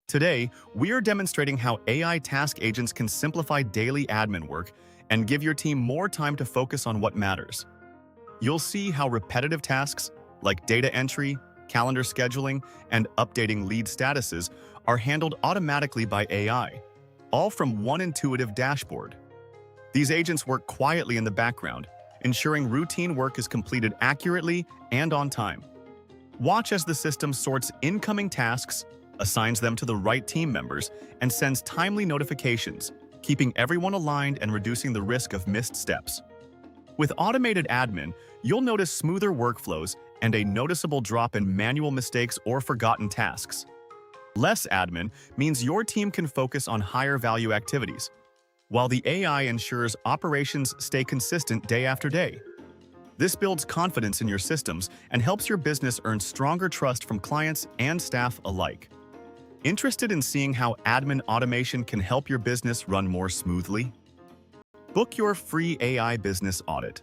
Today, we are demonstrating how AI task agents can simplify daily admin work and give your team more time to focus on what matters. You'll see how repetitive tasks like data entry, calendar scheduling, and updating lead statuses are handled automatically by AI, all from one intuitive dashboard. These agents work quietly in the background, ensuring routine work is completed accurately and on time. Watch as the system sorts incoming tasks, assigns them to the right team members, and sends timely notifications, keeping everyone aligned and reducing the risk of missed steps. With automated admin, you'll notice smoother workflows and a noticeable drop in manual mistakes or forgotten tasks. Less admin means your team can focus on higher-value activities, while the AI ensures operations stay consistent day after day. This builds confidence in your systems and helps your business earn stronger trust from clients and staff alike. Interested in seeing how admin automation can help your business run more smoothly? Book your free AI business audit.